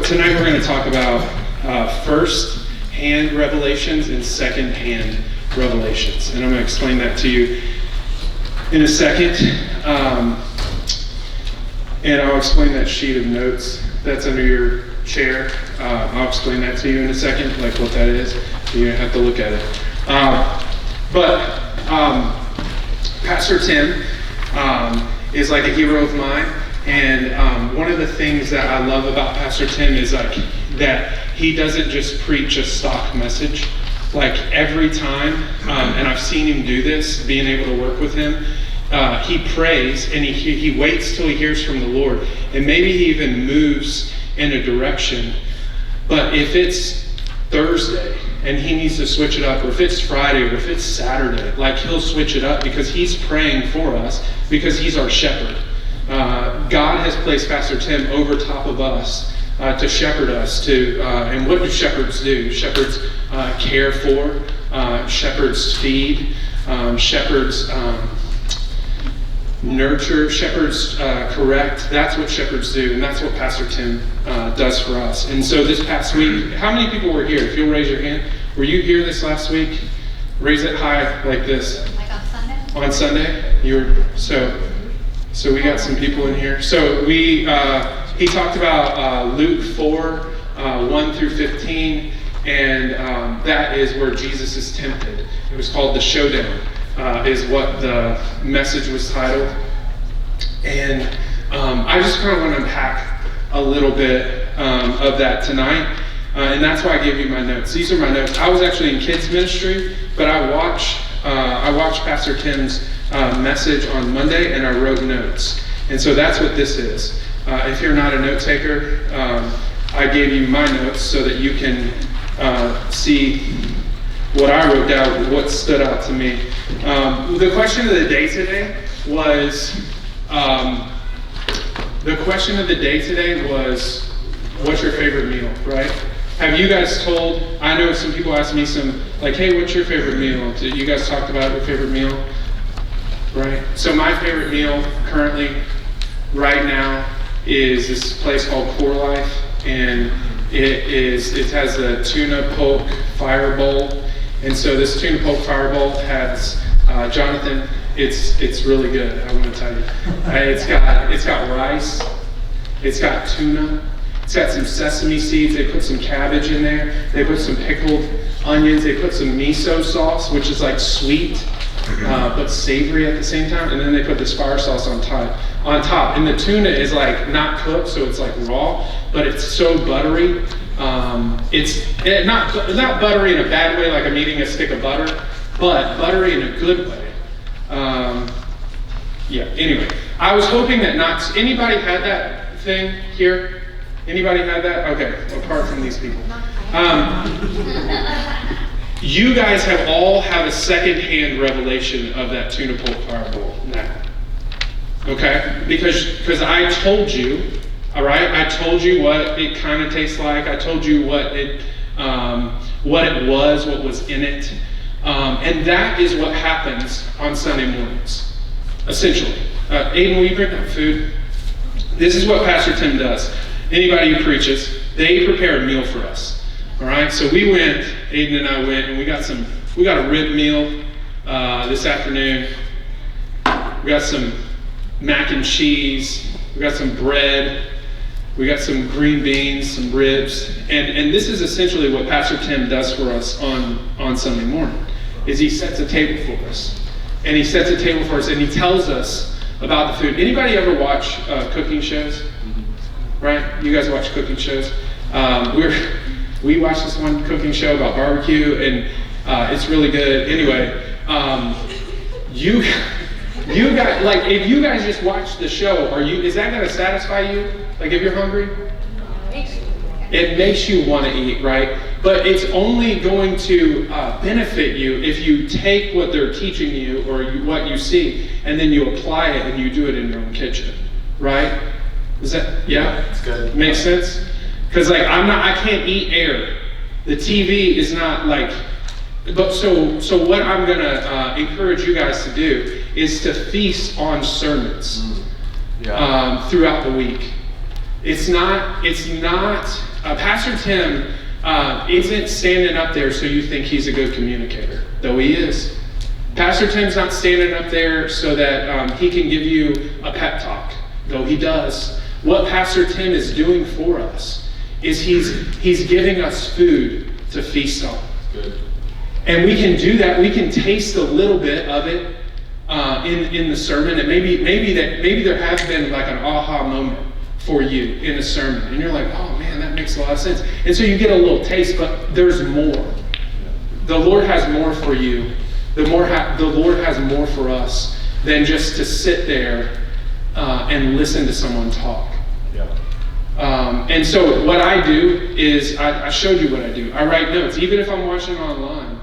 tonight we're going to talk about first-hand revelations and second-hand revelations. And I'm going to explain that to you in a second. And I'll explain that sheet of notes that's under your chair. I'll explain that to you in a second, like what that is. You're going to have to look at it. Pastor Tim is like a hero of mine. And one of the things that I love about Pastor Tim is like that he doesn't just preach a stock message. Like every time, and I've seen him do this, being able to work with him, he prays and he waits till he hears from the Lord. And maybe he even moves in a direction. But if it's Thursday and he needs to switch it up, or if it's Friday, or if it's Saturday, like he'll switch it up because he's praying for us, because he's our shepherd. God has placed Pastor Tim over top of us to shepherd us. And what do shepherds do? Shepherds care for, shepherds feed, shepherds nurture, shepherds correct. That's what shepherds do, and that's what Pastor Tim does for us. And so this past week, how many people were here? If you'll raise your hand. Were you here this last week? Raise it high like this. Like on Sunday? On Sunday? You were so we got some people in here. So he talked about Luke 4, 1 through 15, and that is where Jesus is tempted. It was called The Showdown, is what the message was titled. And I just kind of want to unpack a little bit of that tonight, and that's why I gave you my notes. These are my notes. I was actually in kids ministry, but I watched Pastor Tim's message on Monday, and I wrote notes. And so that's what this is. If you're not a note taker, I gave you my notes so that you can see what I wrote down, what stood out to me. The question of the day today was, what's your favorite meal, right? Have you guys told, I know some people ask me like, hey, what's your favorite meal? You guys talked about your favorite meal, right? So my favorite meal currently, right now, is this place called Core Life, and it has a tuna polk fire bowl. And so this tuna polk fire bowl has, Jonathan, it's really good, I want to tell you. It's got rice, it's got tuna, it's got some sesame seeds, they put some cabbage in there, they put some pickled onions, they put some miso sauce, which is like sweet, but savory at the same time, and then they put this fire sauce on top. And the tuna is like not cooked, so it's like raw, but it's so buttery. It's not buttery in a bad way, like I'm eating a stick of butter, but buttery in a good way. Anyway, I was hoping that anybody had that thing here? Anybody had that? Okay, apart from these people. You guys have all had a second-hand revelation of that tuna polk fire bowl now. Okay? Because I told you, all right? I told you what it kind of tastes like. I told you what it was, what was in it. And that is what happens on Sunday mornings, essentially. Aiden, will you bring that food? This is what Pastor Tim does. Anybody who preaches, they prepare a meal for us. All right? So we went, Aiden and I went, and we got a rib meal this afternoon. We got some mac and cheese. We got some bread. We got some green beans, some ribs. And this is essentially what Pastor Tim does for us on Sunday morning, is he sets a table for us. And he sets a table for us, and he tells us about the food. Anybody ever watch cooking shows? Right? You guys watch cooking shows? We watched this one cooking show about barbecue, and it's really good. Anyway, you guys, like, if you guys just watch the show, is that going to satisfy you? Like, if you're hungry? It makes you want to eat, right? But it's only going to benefit you if you take what they're teaching you, or what you see, and then you apply it and you do it in your own kitchen, right? Is that, yeah? It's good. Makes sense? Because like I can't eat air. The TV is not like, but so what I'm gonna encourage you guys to do is to feast on sermons throughout the week. It's not, Pastor Tim isn't standing up there so you think he's a good communicator, though he is. Pastor Tim's not standing up there so that he can give you a pep talk, though he does. What Pastor Tim is doing for us is he's giving us food to feast on. Good. And we can do that. We can taste a little bit of it in the sermon, and maybe there has been like an aha moment for you in a sermon, and you're like, oh man, that makes a lot of sense. And so you get a little taste, but there's more. The Lord has more for you. The Lord has more for us than just to sit there and listen to someone talk. Yeah. And so what I do is, I showed you what I do. I write notes, even if I'm watching online.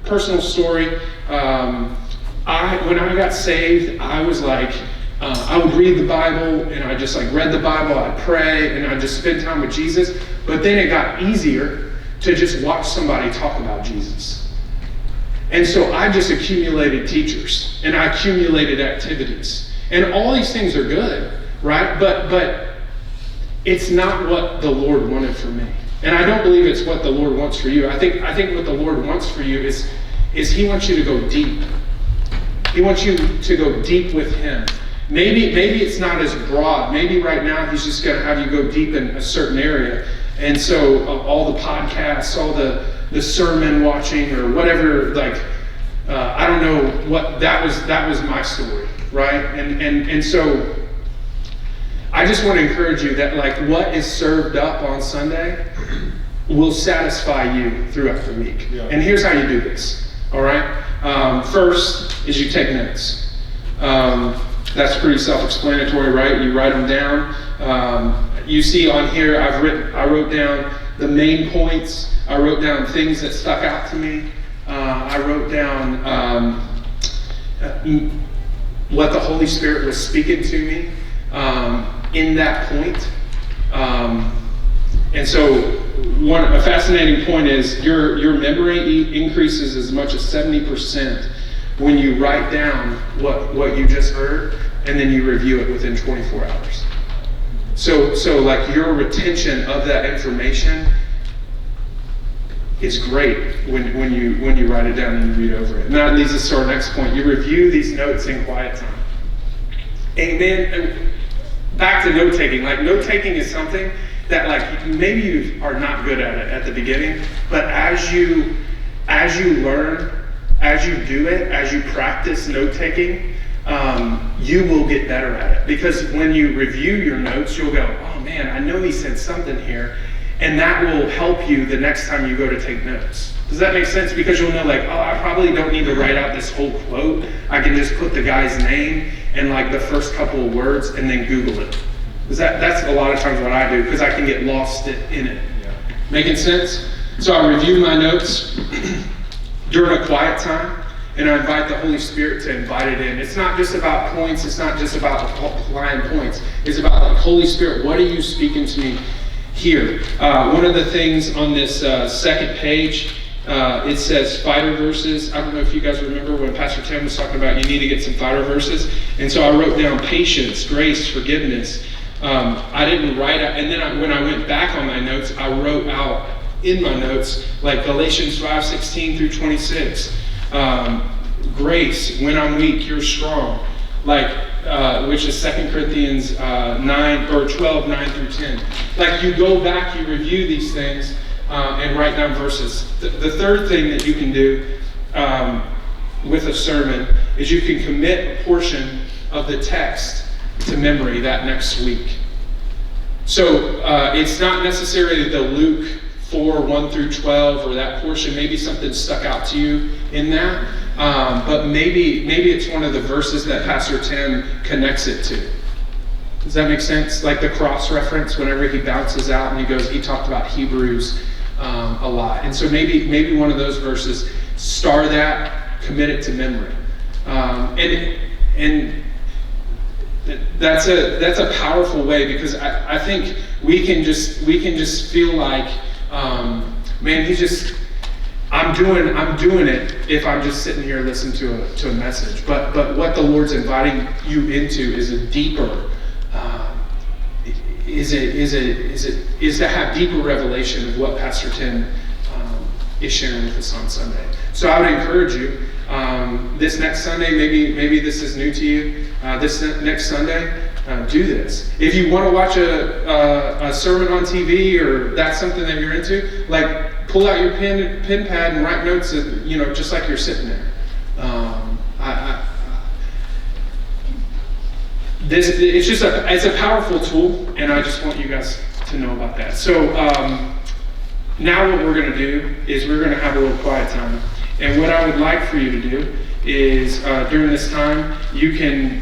Personal story, when I got saved, I was like, I would read the Bible, and I just like read the Bible, I'd pray, and I'd just spend time with Jesus. But then it got easier to just watch somebody talk about Jesus. And so I just accumulated teachers, and I accumulated activities. And all these things are good, right? But it's not what the Lord wanted for me. And I don't believe it's what the Lord wants for you. I think what the Lord wants for you is He wants you to go deep. He wants you to go deep with Him. Maybe it's not as broad. Maybe right now He's just going to have you go deep in a certain area. And so all the podcasts, all the sermon watching or whatever, like, I don't know what, that was my story, right? And so I just want to encourage you that like what is served up on Sunday will satisfy you throughout the week. Yeah. And here's how you do this, all right? First is you take notes. That's pretty self-explanatory, right? You write them down. You see on here, I wrote down the main points. I wrote down things that stuck out to me. I wrote down what the Holy Spirit was speaking to me in that point. And so a fascinating point is your memory increases as much as 70% when you write down what you just heard, and then you review it within 24 hours. So like your retention of that information is great when you write it down and you read over it. And that leads us to our next point. You review these notes in quiet time. Amen. Back to note taking. Like note taking is something that like maybe you are not good at it at the beginning, but as you learn, as you do it, as you practice note taking, you will get better at it. Because when you review your notes, you'll go, oh man, I know he said something here. And that will help you the next time you go to take notes. Does that make sense? Because you'll know like, oh, I probably don't need to write out this whole quote. I can just put the guy's name and like the first couple of words and then Google it. That's a lot of times what I do because I can get lost in it. Yeah. Making sense? So I review my notes during a quiet time, and I invite the Holy Spirit to invite it in. It's not just about points. It's not just about applying points. It's about like, Holy Spirit, what are you speaking to me here? One of the things on this second page, it says fighter verses. I don't know if you guys remember when Pastor Tim was talking about you need to get some fighter verses. And so I wrote down patience, grace, forgiveness. I didn't write out, and then when I went back on my notes, I wrote out in my notes like Galatians 5:16 through 26. Grace, when I'm weak, you're strong. Like, which is 2 Corinthians 12, 9 through 10. Like you go back, you review these things, and write down verses. The third thing that you can do with a sermon is you can commit a portion of the text to memory that next week. So it's not necessarily the Luke 4, 1 through 12 or that portion. Maybe something stuck out to you in that. But maybe it's one of the verses that Pastor Tim connects it to. Does that make sense? Like the cross reference, whenever he bounces out and he talked about Hebrews a lot. And so maybe one of those verses, star that, commit it to memory. And that's a powerful way, because I think we can just feel like, man, I'm doing it if I'm just sitting here listening to a message. But what the Lord's inviting you into is a deeper, is to have deeper revelation of what Pastor Tim is sharing with us on Sunday. So I would encourage you, this next Sunday, maybe this is new to you, this next Sunday, do this. If you want to watch a sermon on TV, or that's something that you're into, like pull out your pen pad and write notes, just like you're sitting there. It's a powerful tool, and I just want you guys to know about that. So now what we're going to do is we're going to have a little quiet time. And what I would like for you to do is during this time, you can